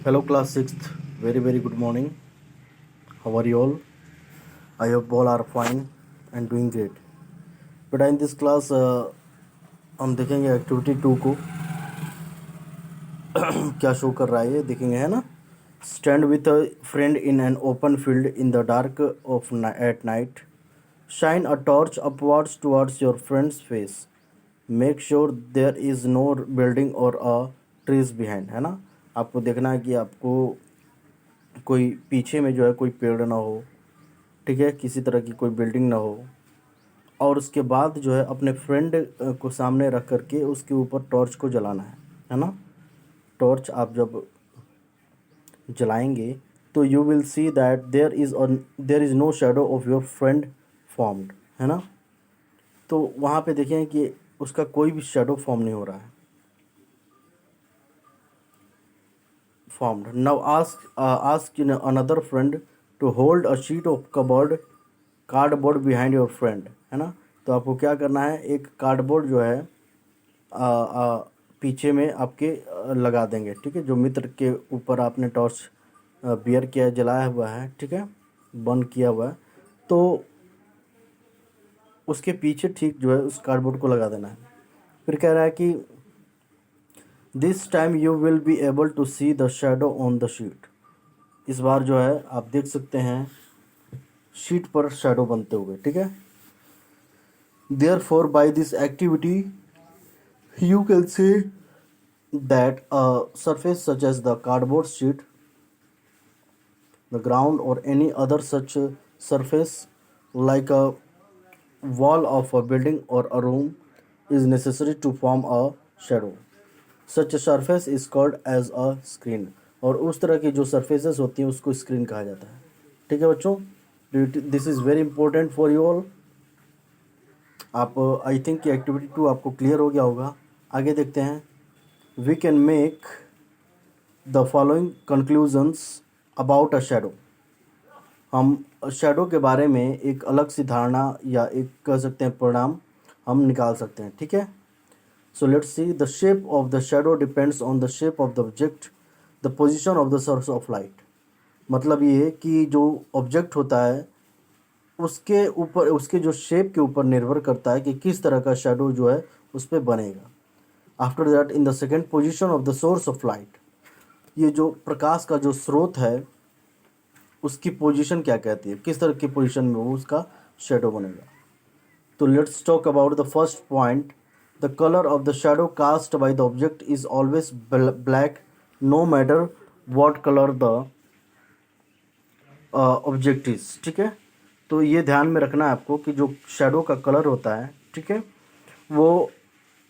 Hello, class 6th. Very good morning. How are you all? I hope all are fine and doing great. बेटा in this class हम देखेंगे activity 2 को क्या show कर रहा है ये देखेंगे, है ना। Stand with a friend in an open field in the dark of at night. Shine a torch upwards towards your friend's face. Make sure there is no building और अ ट्रीज बिहाइंड, है ना। आपको देखना है कि आपको कोई पीछे में जो है कोई पेड़ ना हो, ठीक है, किसी तरह की कोई बिल्डिंग ना हो, और उसके बाद जो है अपने फ्रेंड को सामने रख करके उसके ऊपर टॉर्च को जलाना है ना। टॉर्च आप जब जलाएंगे तो you will see that there is no shadow of your friend formed, है ना। तो वहाँ पे देखें कि उसका कोई भी शेडो फॉर्म नहीं हो रहा है, formed. Now ask another friend to hold a sheet of cardboard behind your friend, है ना। तो आपको क्या करना है, एक कार्डबोर्ड जो है पीछे में आपके लगा देंगे, ठीक है। जो मित्र के ऊपर आपने टॉर्च बियर किया जलाया हुआ है, ठीक है, बंद किया हुआ है, तो उसके पीछे ठीक जो है उस कार्डबोर्ड को लगा देना है। फिर कह रहा है कि this time you will be able to see the shadow on the sheet. इस बार जो है आप देख सकते हैं शीट पर शेडो बनते हुए, ठीक है। Therefore by this activity you can see that a surface such as the cardboard sheet, the ground or any other such surface like a wall of a building or a room is necessary to form a shadow. Such a surface is called as a screen. और उस तरह की जो surfaces होती हैं उसको screen कहा जाता है, ठीक है बच्चों। This is very important for you all. आप आई थिंक कि एक्टिविटी 2 आपको क्लियर हो गया होगा। आगे देखते हैं. We can make the following conclusions about a shadow. हम शेडो के बारे में एक अलग सी धारणा या एक कह सकते हैं परिणाम हम निकाल सकते हैं, ठीक है। So let's see. The shape of the shadow depends on the shape of the object, the position of the source of light. मतलब ये कि जो ऑब्जेक्ट होता है उसके ऊपर, उसके जो शेप के ऊपर निर्भर करता है कि किस तरह का शेडो जो है उस पर बनेगा. After that in the second position of the source of light. ये जो प्रकाश का जो स्रोत है उसकी पोजीशन क्या कहती है, किस तरह की पोजीशन में वो उसका शेडो बनेगा. तो let's talk about the first point. The colour of the shadow cast by the object is always black no matter what colour the object is, ठीक है। तो ये ध्यान में रखना है आपको कि जो शेडो का कलर होता है, ठीक है, वो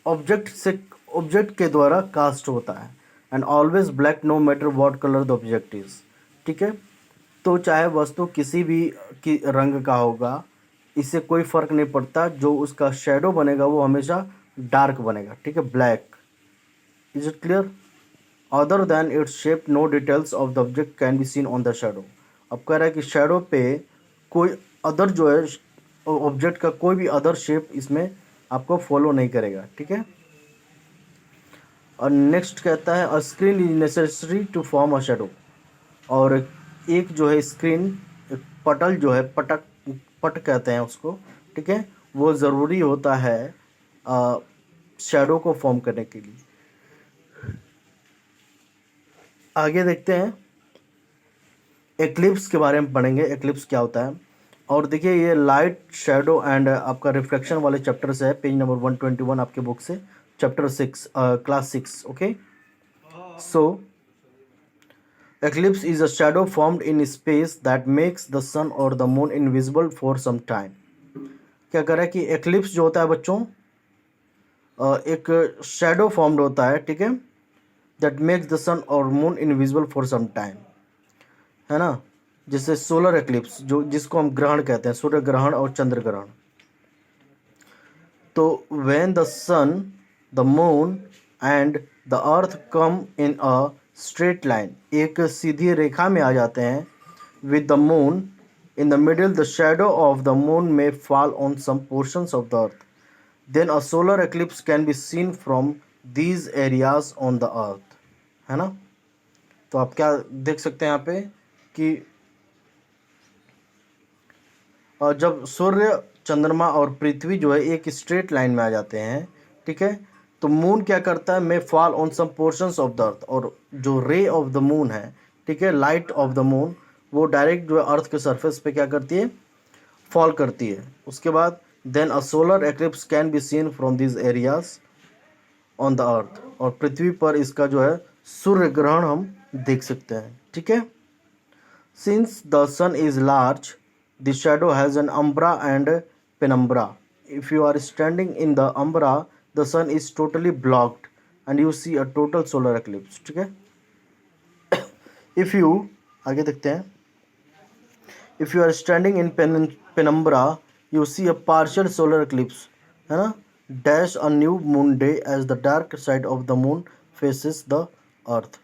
ऑब्जेक्ट के द्वारा कास्ट होता है. And always black no matter what colour the object is, ठीक है। तो चाहे वस्तु किसी भी की रंग का होगा, इससे कोई फर्क नहीं पड़ता, जो उसका शेडो बनेगा वो हमेशा डार्क बनेगा, ठीक है, black. Is it clear? Other than its shape no details of the object can be seen on the shadow. अब कह रहा है कि शेडो पे कोई अदर जो है ऑब्जेक्ट का कोई भी अदर शेप इसमें आपको फॉलो नहीं करेगा, ठीक है। और नेक्स्ट कहता है a screen is necessary to form a shadow. और एक जो है स्क्रीन, पटल जो है, पट कहते हैं उसको, ठीक है, वो ज़रूरी होता है शेडो को फॉर्म करने के लिए. आगे देखते हैं. एक्लिप्स के बारे में पढ़ेंगे, एक्लिप्स क्या होता है. और देखिए ये लाइट, शेडो एंड आपका रिफ्लेक्शन वाले चैप्टर्स है, पेज नंबर 121 आपके बुक से, chapter 6, class 6. Okay. So eclipse is a shadow formed in space that makes the sun or the moon invisible for some time. क्या कर रहा है कि eclipse जो होता है बच्चों, एक शेडो फॉर्म्ड होता है, ठीक है, that makes the sun or moon invisible for some time, है ना। जैसे सोलर एक्लिप्स जो जिसको हम ग्रहण कहते हैं, सूर्य ग्रहण और चंद्र ग्रहण. तो when the sun, the moon and the earth come in a straight line, एक सीधी रेखा में आ जाते हैं, with the moon in the middle, the shadow of the moon may fall on some portions of the earth. Then a solar eclipse can be seen from these areas on the earth, है ना. तो आप क्या देख सकते हैं यहाँ पे कि जब सूर्य, चंद्रमा और पृथ्वी जो है एक स्ट्रेट लाइन में आ जाते हैं, ठीक है, तो मून क्या करता है, may fall on some portions of the earth, और जो रे ऑफ द मून है, ठीक है, लाइट ऑफ द मून, वो डायरेक्ट जो है अर्थ के सरफेस पे क्या करती है, फॉल करती है। उसके बाद then a solar eclipse can be seen from this areas on the earth, और पृथ्वी पर इसका जो है सूर्य ग्रहण हम देख सकते हैं, ठीक है। Since the sun is large, the shadow has an umbra and penumbra. If you are standing in the umbra, the sun is totally blocked and you see a total solar eclipse. ठीक है, if you आगे देखते हैं, if you are standing in penumbra, you see a partial solar eclipse, है ना, dash a new moon day as the dark side of the moon faces the earth.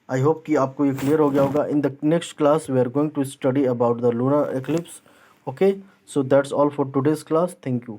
I hope कि आपको ये clear हो गया होगा. In the next class we are going to study about the lunar eclipse. Okay, so that's all for today's class. Thank you.